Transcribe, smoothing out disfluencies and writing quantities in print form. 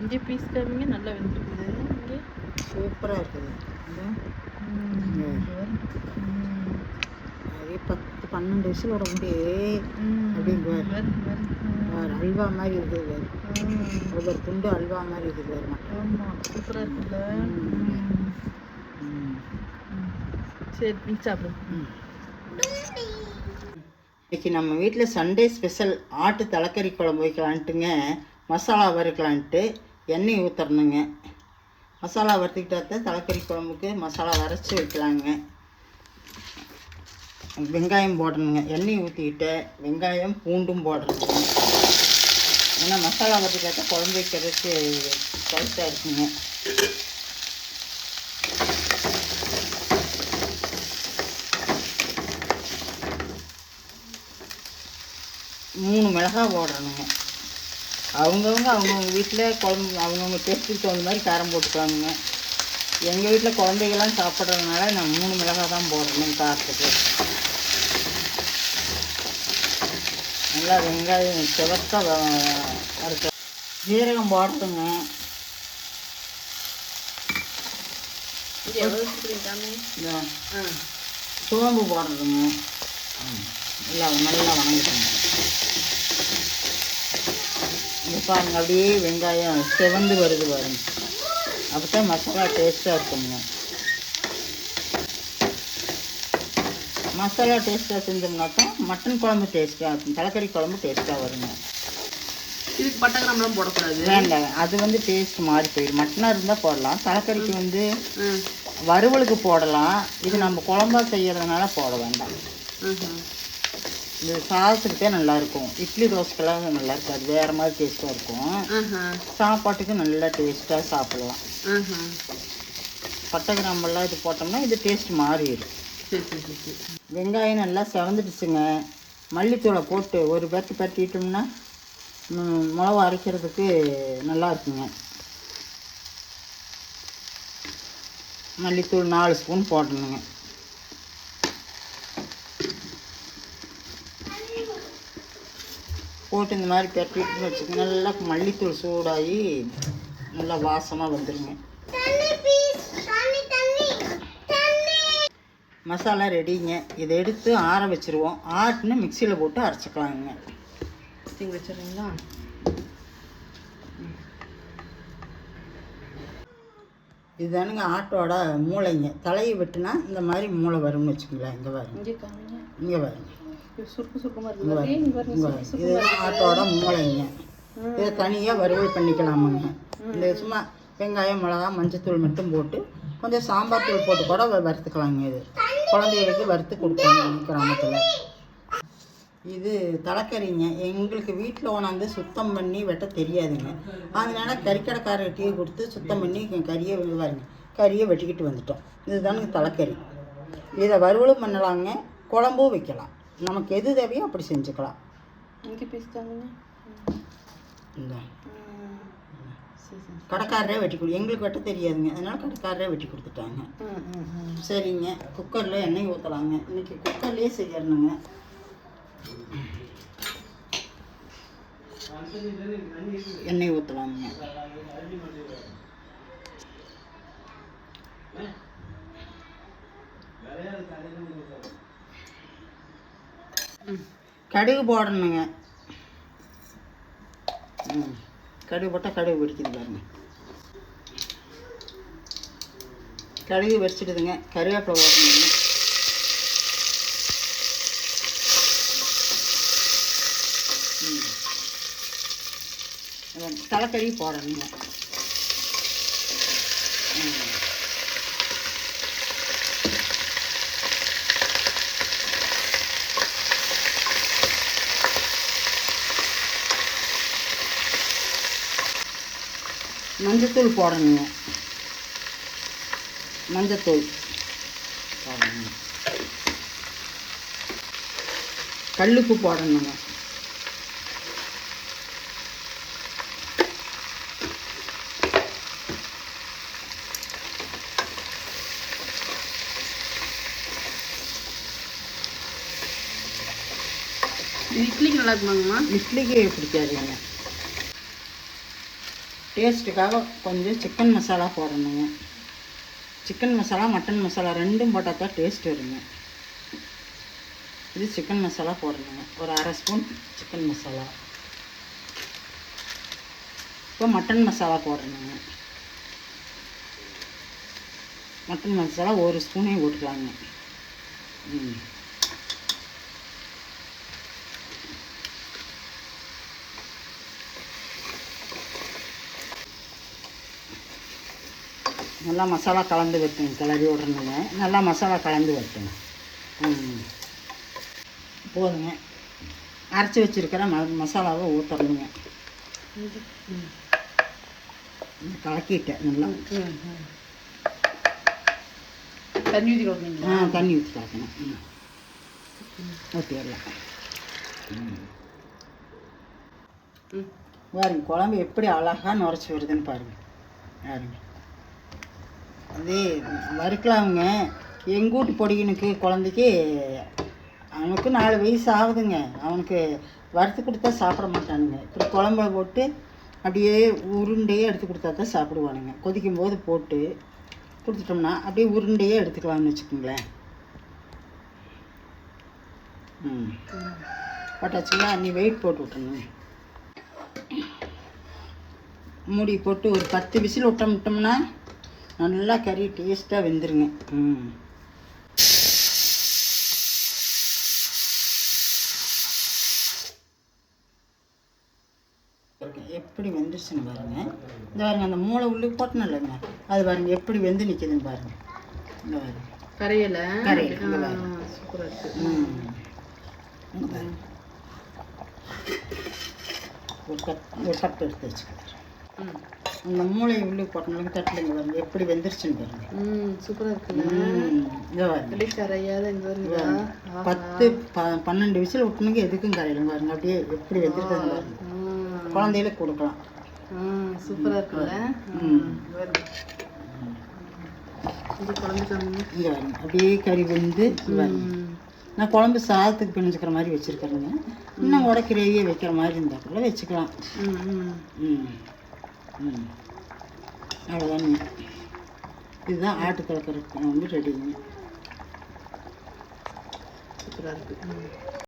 இங்கே பீஸ் காமிங்க நல்லா வெந்திருக்குது. இங்கே சூப்பராக இருக்குது. அதே 10-12 விசில் வர முடியே அப்படிங்குவார். அல்வா மாதிரி இருக்குது. ஒவ்வொரு துண்டு அல்வா மாதிரி இருக்குது. ஆமாம், சூப்பராக இருக்குல்ல. சரி, நீ சாப்பிடு. இன்றைக்கி நம்ம வீட்டில் சண்டே ஸ்பெஷல் ஆட்டு தலைக்கறி குழம்பு வைக்கலான்ட்டுங்க. மசாலா வறுக்கலான்ட்டு எண்ணெய் ஊற்றணுங்க. மசாலா வறுத்துக்கிட்டாத்த தலைக்கறி குழம்புக்கு மசாலா வரைச்சி வைக்கலாங்க. வெங்காயம் போடணுங்க. எண்ணெய் ஊற்றிக்கிட்டு வெங்காயம் பூண்டும் போடணுங்க. ஏன்னா மசாலா வறுத்துக்கிட்டாத்த குழம்பு வைக்கிறதுக்கு கரெக்டாக இருக்குங்க. மூணு மிளகாய் போடுறணுங்க. அவங்கவுங்க வீட்டில் குழம்பு அவங்கவுங்க டேஸ்ட்டுக்கு தகுந்த மாதிரி காரம் போட்டுக்கலாமுங்க. எங்கள் வீட்டில் குழந்தைகள்லாம் சாப்பிட்றதுனால நான் 3 மிளகாய் தான் போடுறேன் காரத்துக்கு. நல்லா வெங்காயம் செவக்க வறுக்க ஜீரகம் போடுறதுங்க. சோம்பு போடுறதுங்க. நல்லா வணங்கிட்டுங்க. பாருங்க, அப்படியே வெங்காயம் செவந்து வருது பாருங்க. அப்போ தான் மசாலா டேஸ்ட்டாக இருக்குங்க. மசாலா டேஸ்ட்டாக செஞ்சோம்னா தான் மட்டன் குழம்பு டேஸ்ட்டாக இருக்கும். தலைக்கறி குழம்பு டேஸ்ட்டாக வருங்க. இதுக்கு பட்டை கிராம்பெலாம் போடக்கூடாது. வேண்டாம், அது டேஸ்ட் மாறி போயிடும். மட்டனாக இருந்தால் போடலாம். தலைக்கறிக்கு வறுவலுக்கு போடலாம். இது நம்ம குழம்பா செய்கிறதுனால போட வேண்டாம். இந்த சாதத்துக்கிட்டே நல்லாயிருக்கும். இட்லி தோசைக்கெல்லாம் நல்லா இருக்காது, வேறு மாதிரி டேஸ்ட்டாக இருக்கும். சாப்பாட்டுக்கு நல்லா டேஸ்ட்டாக சாப்பிடலாம். பட்டை கிராம்பெல்லாம் இது போட்டோம்னா இது டேஸ்ட் மாறிடும். வெங்காயம் நல்லா செவந்துடுச்சுங்க. மல்லித்தூளை போட்டு ஒரு பரட்டிட்டோம்னா மிளகு அரைக்கிறதுக்கு நல்லா இருக்குங்க. மல்லித்தூள் 4 ஸ்பூன் போடணுங்க. போட்டு இந்த மாதிரி பெட்டிட்டு வச்சுக்கோங்க. நல்லா மல்லித்தூள் சூடாகி நல்லா வாசமாக வந்துடுங்க. மசாலா ரெடிங்க. இதை எடுத்து ஆற வச்சுருவோம். ஆட்டுன்னு மிக்சியில் போட்டு அரைச்சிக்கலாங்க. வச்சுருங்களா? இதுதானுங்க ஆட்டோட மூளைங்க. தலையை வெட்டுனா இந்த மாதிரி மூளை வரும்னு வச்சுக்கோங்களேன். இங்கே பாருங்க, இங்கே பாருங்க, இது ஆட்டோட மூளைங்க. இதை தனியாக வறுவல் பண்ணிக்கலாமுங்க. இந்த சும்மா வெங்காயம், மிளகா, மஞ்சத்தூள் மட்டும் போட்டு கொஞ்சம் சாம்பார் தூள் போட்டு கூட வறுத்துக்கலாங்க. இது குழந்தைகளுக்கு வறுத்து கொடுப்பாங்க கிராமத்தில். இது தலைக்கறிங்க. எங்களுக்கு வீட்டில் கொண்டாந்து சுத்தம் பண்ணி வெட்ட தெரியாதுங்க. அதனால கறிக்கடைக்காரர்கிட்டயே கொடுத்து சுத்தம் பண்ணி கறியை வெட்டிக்கிட்டு வந்துட்டோம். இதுதானுங்க தலைக்கறி. இதை வறுவலும் பண்ணலாங்க, குழம்பும் வைக்கலாம். நமக்கு எது தேவையோ அப்படி செஞ்சுக்கலாம். இந்த கடைக்காரரே வெட்டி கொடு. எங்களுக்கு வெட்ட தெரியாதுங்க, அதனால கடைக்காரரே வெட்டி கொடுத்துட்டாங்க. சரிங்க, குக்கரில் எண்ணெய் ஊற்றலாங்க. இன்றைக்கி குக்கர்லேயே செய்யணுங்க. எண்ணெய் ஊற்றலாங்க. கடுகு போடணுங்க. கடுகு போட்டால் கடுகு வெடிக்குது பாருங்க. கடுகு வெடிச்சிடுதுங்க. கருவேப்பிலை போடணுங்க. தலைக்கறி போடணுங்க. மஞ்சத்தூள் போடணுங்க. மஞ்சத்தூள் போடணுங்க. கல்லுப்பு போடணுங்க. இட்லிக்கு நல்லா இருக்குமாங்கம்மா? இட்லிக்கு பிடிக்காதுங்க. டேஸ்ட்டுக்காக கொஞ்சம் சிக்கன் மசாலா போடணுங்க. சிக்கன் மசாலா மட்டன் மசாலா ரெண்டும் போட்டால் தான் டேஸ்ட் வருங்க. இது சிக்கன் மசாலா போடணுங்க. ஒரு 1/2 ஸ்பூன் சிக்கன் மசாலா. இப்போ மட்டன் மசாலா போடணுங்க. மட்டன் மசாலா 1 ஸ்பூனே போட்டுக்கலாங்க. நல்லா மசாலா கலந்து வைட்டுங்க. கிளறி விட்றணுங்க. நல்லா மசாலா கலந்து வைட்டுங்க. போதுங்க. அரைச்சி வச்சுருக்கிற மசாலாவை ஊற்றணுங்க. கலக்கிட்டேன் நல்லா. தண்ணி ஊற்றி கலக்கணுங்களா? தண்ணி ஊற்றி கலக்கணும். ஊற்றிடலாம். பாருங்க குழம்பு எப்படி அழகாக நுரைச்சி வருதுன்னு பாருங்கள். பாருங்க அதே வறுக்கலாமுங்க. எங்கூட்டு பொடியனுக்கு குழந்தைக்கு அவனுக்கு 4 வயசு ஆகுதுங்க. அவனுக்கு வறுத்து கொடுத்தா சாப்பிட மாட்டானுங்க. இப்படி குழம்புல போட்டு அப்படியே உருண்டையே எடுத்து கொடுத்தா தான் சாப்பிடுவானுங்க. கொதிக்கும் போது போட்டு கொடுத்துட்டோம்னா அப்படியே உருண்டையே எடுத்துக்கலாம்னு வச்சுக்கோங்களேன். போட்டாச்சுங்களா? நீ வெயிட் போட்டு விட்டுருங்க. மூடி போட்டு ஒரு 10 விசில் விட்டோம்னா நல்லா கறி டேஸ்ட்டாக வெந்துருங்க. எப்படி வெந்துருச்சுன்னு பாருங்க. இந்த பாருங்க அந்த மூளை உள்ளுக்கு போட்டணும் இல்லைங்க, அது பாருங்க எப்படி வெந்து நிற்கிதுன்னு பாருங்க. இந்த பாருங்க கரையில இங்கே பாருங்க. சூப்பராக இருக்குது. ஒரு கப் எடுத்து வச்சுக்கலாம். அந்த மூளை உள்ளுக்கு போட்டனாலும் தட்டிலுங்க பாருங்க எப்படி வெந்துருச்சுன்னு பாருங்க. சூப்பராக இருக்குல்ல. இங்கே பாருங்க கரையாத 10-12 விசில் விட்டுனுங்க. எதுக்கும் கரையில பாருங்க அப்படியே எப்படி வெந்துருக்குதுன்னு பாருங்க. குழந்தைகளுக்கு கொடுக்கலாம். சூப்பராக இருக்குல்ல. இங்கே பாருங்க அப்படியே கறி வெந்து நான் குழம்பு சாதத்துக்கு பிணைச்சிக்கிற மாதிரி வச்சுருக்கிறேங்க. இன்னும் உடைக்கிறையே வைக்கிற மாதிரி இருந்தால் கூட வச்சுக்கலாம். அவ்வளோதானுங்க. இதுதான் ஆட்டுக்கலக்கரை வந்து ரெடிங்க. சூப்பராக இருக்குது.